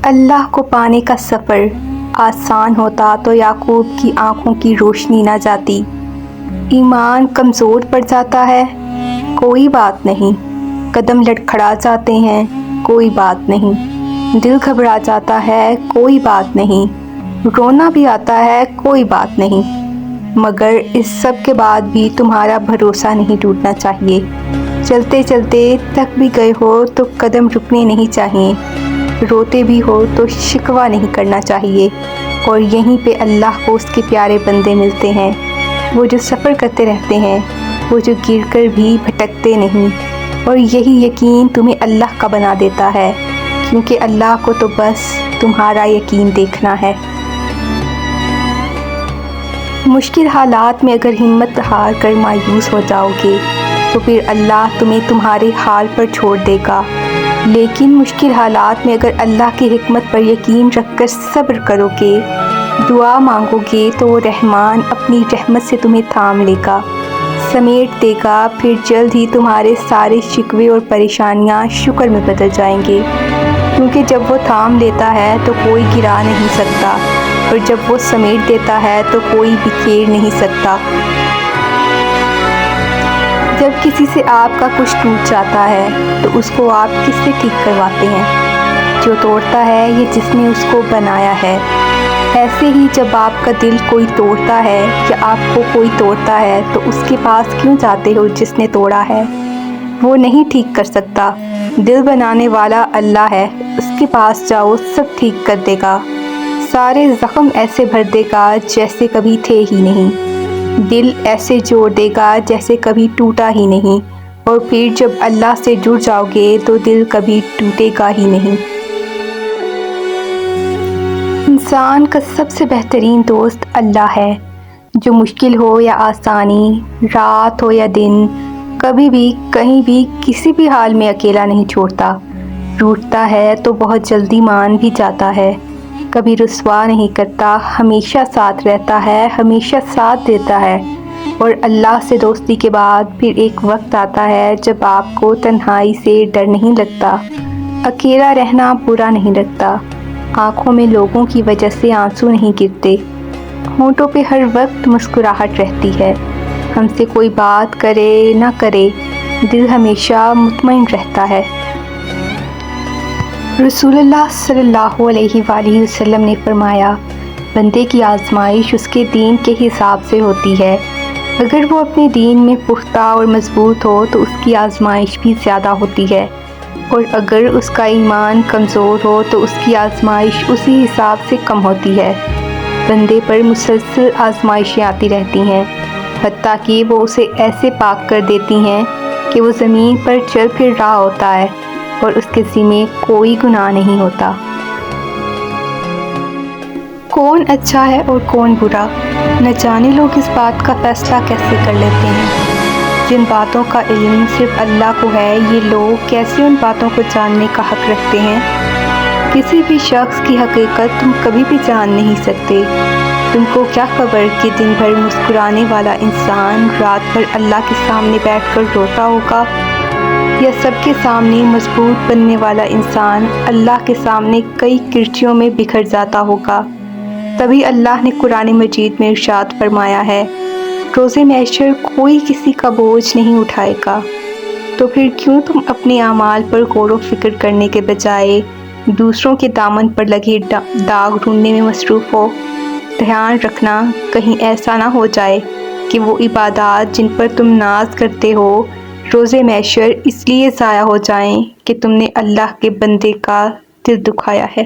اللہ کو پانے کا سفر آسان ہوتا تو یعقوب کی آنکھوں کی روشنی نہ جاتی۔ ایمان کمزور پڑ جاتا ہے، کوئی بات نہیں۔ قدم لڑکھڑا جاتے ہیں، کوئی بات نہیں۔ دل گھبرا جاتا ہے، کوئی بات نہیں۔ رونا بھی آتا ہے، کوئی بات نہیں۔ مگر اس سب کے بعد بھی تمہارا بھروسہ نہیں ٹوٹنا چاہیے۔ چلتے چلتے تھک بھی گئے ہو تو قدم رکنے نہیں چاہیے۔ روتے بھی ہو تو شکوہ نہیں کرنا چاہیے۔ اور یہیں پہ اللہ کو اس کے پیارے بندے ملتے ہیں، وہ جو سفر کرتے رہتے ہیں، وہ جو گر کر بھی بھٹکتے نہیں۔ اور یہی یقین تمہیں اللہ کا بنا دیتا ہے، کیونکہ اللہ کو تو بس تمہارا یقین دیکھنا ہے۔ مشکل حالات میں اگر ہمت ہار کر مایوس ہو جاؤ گے تو پھر اللہ تمہیں تمہارے حال پر چھوڑ دے گا، لیکن مشکل حالات میں اگر اللہ کی حکمت پر یقین رکھ کر صبر کرو گے، دعا مانگو گے تو وہ رحمان اپنی رحمت سے تمہیں تھام لے گا، سمیٹ دے گا۔ پھر جلد ہی تمہارے سارے شکوے اور پریشانیاں شکر میں بدل جائیں گے، کیونکہ جب وہ تھام لیتا ہے تو کوئی گرا نہیں سکتا، اور جب وہ سمیٹ دیتا ہے تو کوئی بکھیر نہیں سکتا۔ جب کسی سے آپ کا کچھ ٹوٹ جاتا ہے تو اس کو آپ کس سے ٹھیک کرواتے ہیں؟ جو توڑتا ہے یا جس نے اس کو بنایا ہے؟ ایسے ہی جب آپ کا دل کوئی توڑتا ہے یا آپ کو کوئی توڑتا ہے تو اس کے پاس کیوں جاتے ہو جس نے توڑا ہے؟ وہ نہیں ٹھیک کر سکتا۔ دل بنانے والا اللہ ہے، اس کے پاس جاؤ، سب ٹھیک کر دے گا۔ سارے زخم ایسے بھر دے گا جیسے کبھی تھے ہی نہیں، دل ایسے جوڑ دے گا جیسے کبھی ٹوٹا ہی نہیں، اور پھر جب اللہ سے جڑ جاؤ گے تو دل کبھی ٹوٹے گا ہی نہیں۔ انسان کا سب سے بہترین دوست اللہ ہے، جو مشکل ہو یا آسانی، رات ہو یا دن، کبھی بھی کہیں بھی کسی بھی حال میں اکیلا نہیں چھوڑتا۔ روٹھتا ہے تو بہت جلدی مان بھی جاتا ہے، کبھی رسوا نہیں کرتا، ہمیشہ ساتھ رہتا ہے، ہمیشہ ساتھ دیتا ہے۔ اور اللہ سے دوستی کے بعد پھر ایک وقت آتا ہے جب آپ کو تنہائی سے ڈر نہیں لگتا، اکیلا رہنا برا نہیں لگتا، آنکھوں میں لوگوں کی وجہ سے آنسو نہیں گرتے، ہونٹوں پہ ہر وقت مسکراہٹ رہتی ہے، ہم سے کوئی بات کرے نہ کرے، دل ہمیشہ مطمئن رہتا ہے۔ رسول اللہ صلی اللہ علیہ وآلہ وسلم نے فرمایا، بندے کی آزمائش اس کے دین کے حساب سے ہوتی ہے۔ اگر وہ اپنے دین میں پختہ اور مضبوط ہو تو اس کی آزمائش بھی زیادہ ہوتی ہے، اور اگر اس کا ایمان کمزور ہو تو اس کی آزمائش اسی حساب سے کم ہوتی ہے۔ بندے پر مسلسل آزمائشیں آتی رہتی ہیں، حتیٰ کہ وہ اسے ایسے پاک کر دیتی ہیں کہ وہ زمین پر چل پھر رہا ہوتا ہے اور اس کے ذمے کوئی گناہ نہیں ہوتا۔ کون اچھا ہے اور کون برا، نہ جانے لوگ اس بات کا فیصلہ کیسے کر لیتے ہیں۔ جن باتوں کا علم صرف اللہ کو ہے، یہ لوگ کیسے ان باتوں کو جاننے کا حق رکھتے ہیں؟ کسی بھی شخص کی حقیقت تم کبھی بھی جان نہیں سکتے۔ تم کو کیا خبر کہ دن بھر مسکرانے والا انسان رات بھر اللہ کے سامنے بیٹھ کر روتا ہوگا، یا سب کے سامنے مضبوط بننے والا انسان اللہ کے سامنے کئی کرچیوں میں بکھر جاتا ہوگا۔ تبھی اللہ نے قرآن مجید میں ارشاد فرمایا ہے، روز محشر کوئی کسی کا بوجھ نہیں اٹھائے گا۔ تو پھر کیوں تم اپنے اعمال پر غور و فکر کرنے کے بجائے دوسروں کے دامن پر لگے داغ ڈھونڈنے میں مصروف ہو؟ دھیان رکھنا کہیں ایسا نہ ہو جائے کہ وہ عبادات جن پر تم ناز کرتے ہو روز محشر اس لیے ضائع ہو جائیں کہ تم نے اللہ کے بندے کا دل دکھایا ہے۔